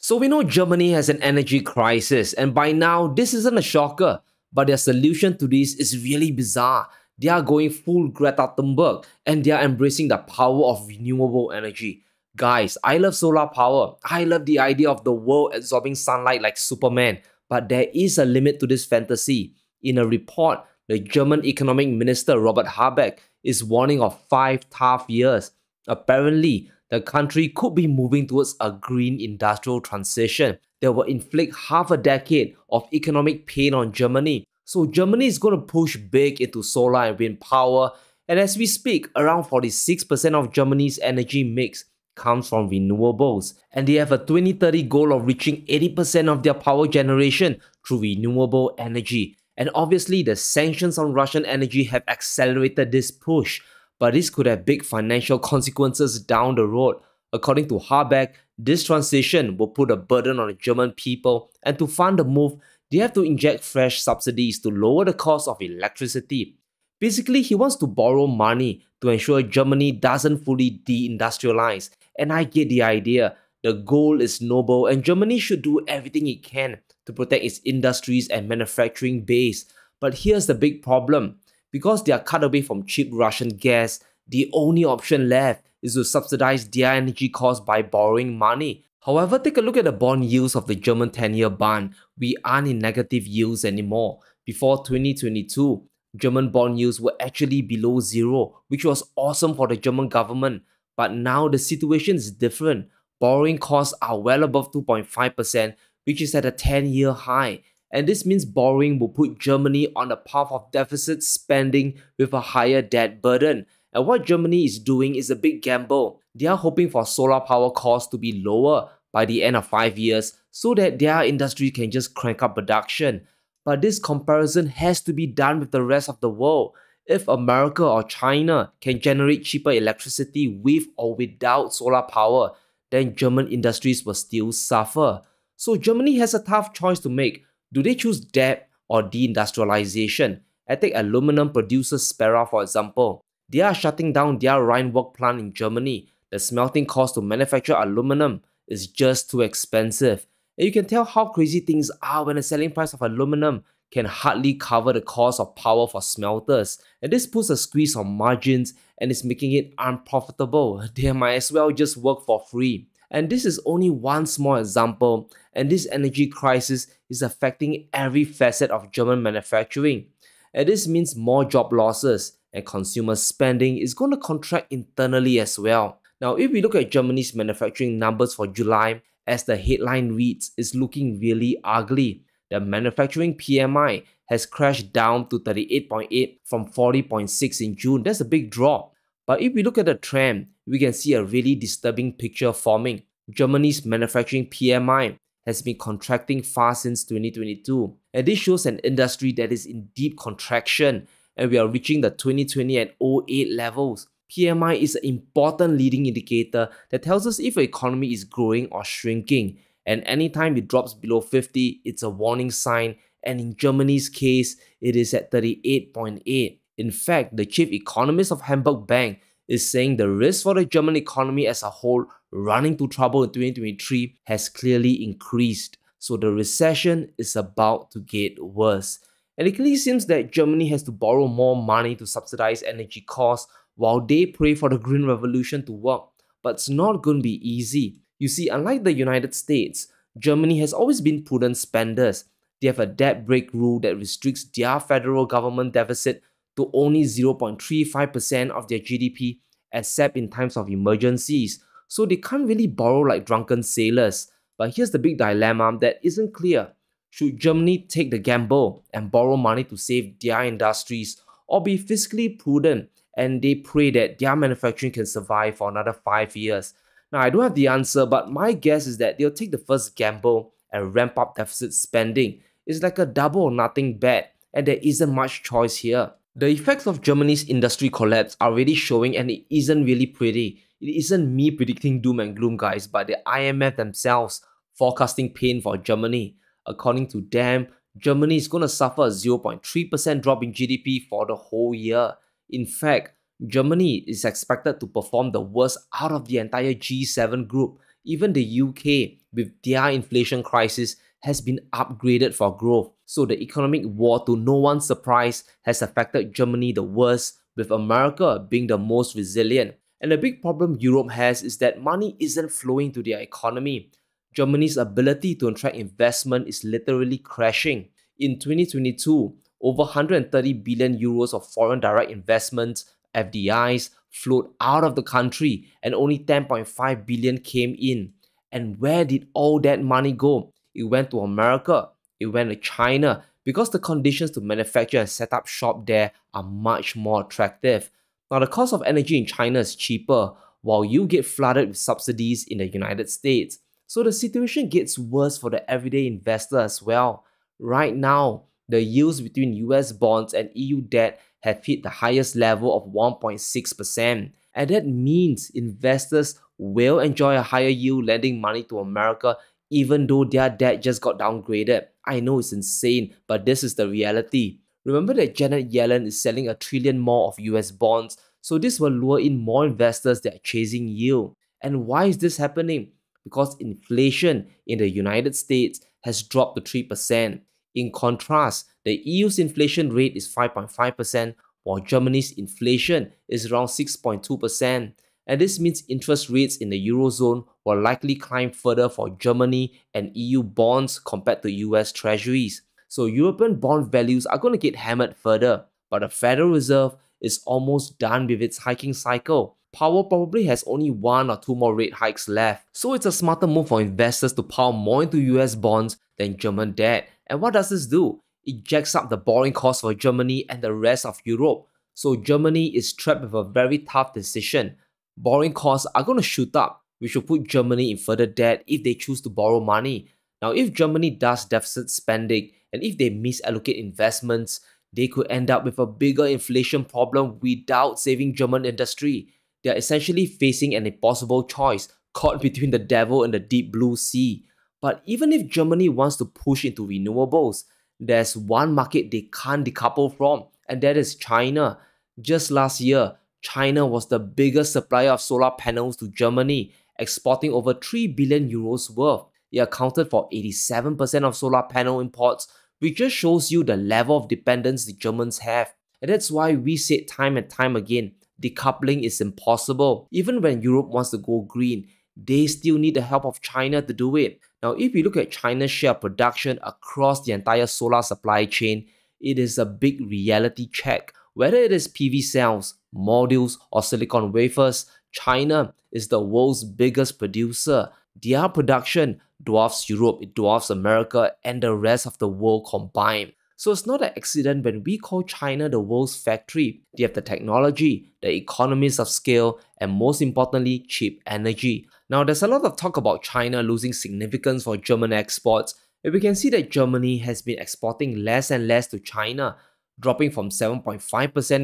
So we know Germany has an energy crisis, and by now this isn't a shocker, but their solution to this is really bizarre. They are going full Greta Thunberg and they are embracing the power of renewable energy. Guys, I love solar power. I love the idea of the world absorbing sunlight like Superman, but there is a limit to this fantasy. In a report, the German economic minister Robert Habeck is warning of 5 tough years. Apparently, the country could be moving towards a green industrial transition that will inflict half a decade of economic pain on Germany. So Germany is going to push big into solar and wind power, and as we speak, around 46% of Germany's energy mix comes from renewables, and they have a 2030 goal of reaching 80% of their power generation through renewable energy. And obviously, the sanctions on Russian energy have accelerated this push, but this could have big financial consequences down the road. According to Habeck, this transition will put a burden on the German people, and to fund the move, they have to inject fresh subsidies to lower the cost of electricity. Basically, he wants to borrow money to ensure Germany doesn't fully deindustrialize, and I get the idea. The goal is noble, and Germany should do everything it can to protect its industries and manufacturing base. But here's the big problem. Because they are cut away from cheap Russian gas, the only option left is to subsidize their energy costs by borrowing money. However, take a look at the bond yields of the German 10-year bond. We aren't in negative yields anymore. Before 2022, German bond yields were actually below zero, which was awesome for the German government. But now the situation is different. Borrowing costs are well above 2.5%, which is at a 10-year high. And this means borrowing will put Germany on the path of deficit spending with a higher debt burden. And what Germany is doing is a big gamble. They are hoping for solar power costs to be lower by the end of 5 years so that their industry can just crank up production. But this comparison has to be done with the rest of the world. If America or China can generate cheaper electricity with or without solar power, then German industries will still suffer. So Germany has a tough choice to make. Do they choose debt or deindustrialization? I take aluminum producer Spera for example. They are shutting down their Rheinwerk plant in Germany. The smelting cost to manufacture aluminum is just too expensive. And you can tell how crazy things are when the selling price of aluminum can hardly cover the cost of power for smelters. And this puts a squeeze on margins and is making it unprofitable. They might as well just work for free. And this is only one small example, and this energy crisis is affecting every facet of German manufacturing. And this means more job losses, and consumer spending is going to contract internally as well. Now, if we look at Germany's manufacturing numbers for July, as the headline reads, it's looking really ugly. The manufacturing PMI has crashed down to 38.8 from 40.6 in June. That's a big drop. But if we look at the trend, we can see a really disturbing picture forming. Germany's manufacturing PMI has been contracting fast since 2022, and this shows an industry that is in deep contraction, and we are reaching the 2020 and 08 levels. PMI is an important leading indicator that tells us if an economy is growing or shrinking, and anytime it drops below 50, it's a warning sign, and in Germany's case, it is at 38.8. In fact, the chief economist of Hamburg Bank is saying the risk for the German economy as a whole running into trouble in 2023 has clearly increased. So the recession is about to get worse. And it clearly seems that Germany has to borrow more money to subsidize energy costs while they pray for the green revolution to work. But it's not going to be easy. You see, unlike the United States, Germany has always been prudent spenders. They have a debt break rule that restricts their federal government deficit to only 0.35% of their GDP, except in times of emergencies. So they can't really borrow like drunken sailors. But here's the big dilemma that isn't clear. Should Germany take the gamble and borrow money to save their industries, or be fiscally prudent and they pray that their manufacturing can survive for another 5 years? Now, I don't have the answer, but my guess is that they'll take the first gamble and ramp up deficit spending. It's like a double or nothing bet, and there isn't much choice here. The effects of Germany's industry collapse are already showing, and it isn't really pretty. It isn't me predicting doom and gloom, guys, but the IMF themselves forecasting pain for Germany. According to them, Germany is going to suffer a 0.3% drop in GDP for the whole year. In fact, Germany is expected to perform the worst out of the entire G7 group. Even the UK, with their inflation crisis has been upgraded for growth. So the economic war, to no one's surprise, has affected Germany the worst, with America being the most resilient. And the big problem Europe has is that money isn't flowing to their economy. Germany's ability to attract investment is literally crashing. In 2022, over 130 billion euros of foreign direct investments, FDIs, flowed out of the country and only 10.5 billion came in. And where did all that money go? It went to America, it went to China, because the conditions to manufacture and set up shop there are much more attractive. Now, the cost of energy in China is cheaper, while you get flooded with subsidies in the United States. So the situation gets worse for the everyday investor as well. Right now, the yields between US bonds and EU debt have hit the highest level of 1.6%. And that means investors will enjoy a higher yield lending money to America even though their debt just got downgraded. I know it's insane, but this is the reality. Remember that Janet Yellen is selling $1 trillion more of US bonds, so this will lure in more investors that are chasing yield. And why is this happening? Because inflation in the United States has dropped to 3%. In contrast, the EU's inflation rate is 5.5%, while Germany's inflation is around 6.2%. And this means interest rates in the Eurozone will likely climb further for Germany and EU bonds compared to US treasuries. So European bond values are going to get hammered further, but the Federal Reserve is almost done with its hiking cycle. Powell probably has only 1 or 2 more rate hikes left, so it's a smarter move for investors to pile more into US bonds than German debt. And what does this do? It jacks up the borrowing costs for Germany and the rest of Europe. So Germany is trapped with a very tough decision. Borrowing costs are going to shoot up, which will put Germany in further debt if they choose to borrow money. Now, if Germany does deficit spending and if they misallocate investments, they could end up with a bigger inflation problem without saving German industry. They are essentially facing an impossible choice, caught between the devil and the deep blue sea. But even if Germany wants to push into renewables, there's one market they can't decouple from, and that is China. Just last year, China was the biggest supplier of solar panels to Germany, exporting over 3 billion euros worth. It accounted for 87% of solar panel imports, which just shows you the level of dependence the Germans have. And that's why we said time and time again, decoupling is impossible. Even when Europe wants to go green, they still need the help of China to do it. Now, if you look at China's share of production across the entire solar supply chain, it is a big reality check. Whether it is PV cells, modules, or silicon wafers, China is the world's biggest producer. Their production dwarfs Europe, it dwarfs America, and the rest of the world combined. So it's not an accident when we call China the world's factory. They have the technology, the economies of scale, and most importantly, cheap energy. Now, there's a lot of talk about China losing significance for German exports, and we can see that Germany has been exporting less and less to China, dropping from 7.5%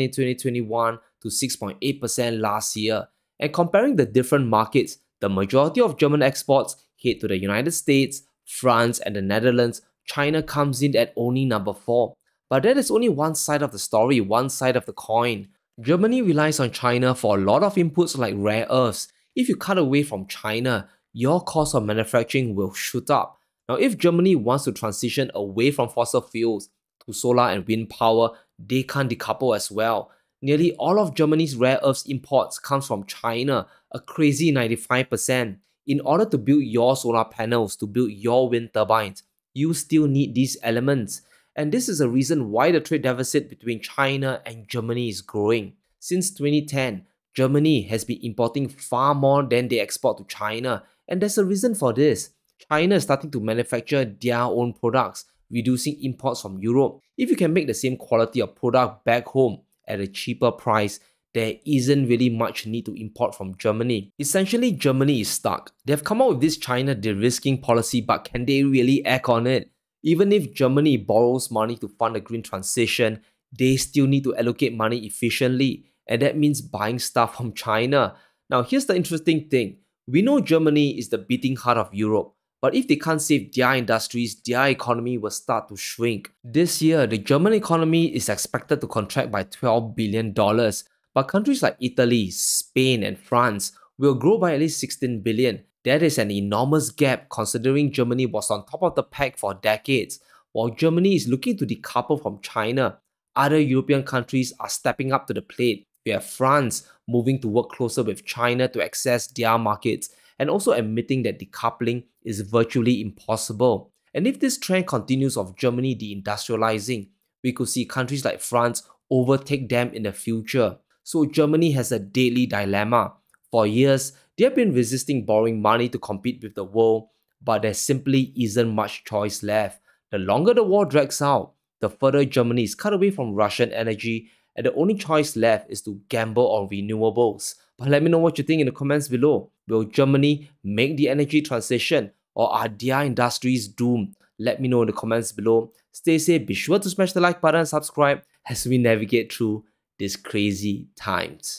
in 2021 to 6.8% last year. And comparing the different markets, the majority of German exports head to the United States, France, and the Netherlands. China comes in at only number 4. But that is only one side of the story, one side of the coin. Germany relies on China for a lot of inputs like rare earths. If you cut away from China, your cost of manufacturing will shoot up. Now, if Germany wants to transition away from fossil fuels to solar and wind power, they can't decouple as well. Nearly all of Germany's rare earths imports comes from China, a crazy 95%. In order to build your solar panels, to build your wind turbines, you still need these elements. And this is a reason why the trade deficit between China and Germany is growing. Since 2010, Germany has been importing far more than they export to China, and there's a reason for this. China is starting to manufacture their own products, reducing imports from Europe. If you can make the same quality of product back home at a cheaper price, there isn't really much need to import from Germany. Essentially, Germany is stuck. They've come up with this China de-risking policy, but can they really act on it? Even if Germany borrows money to fund the green transition, they still need to allocate money efficiently, and that means buying stuff from China. Now, here's the interesting thing. We know Germany is the beating heart of Europe, but if they can't save their industries, their economy will start to shrink. This year, the German economy is expected to contract by $12 billion, but countries like Italy, Spain, and France will grow by at least $16 billion. That is an enormous gap considering Germany was on top of the pack for decades. While Germany is looking to decouple from China, other European countries are stepping up to the plate. We have France moving to work closer with China to access their markets and also admitting that decoupling is virtually impossible. And if this trend continues of Germany deindustrializing, we could see countries like France overtake them in the future. So Germany has a deadly dilemma. For years, they have been resisting borrowing money to compete with the world, but there simply isn't much choice left. The longer the war drags out, the further Germany is cut away from Russian energy, and the only choice left is to gamble on renewables. But let me know what you think in the comments below. Will Germany make the energy transition, or are their industries doomed? Let me know in the comments below. Stay safe, be sure to smash the like button and subscribe as we navigate through these crazy times.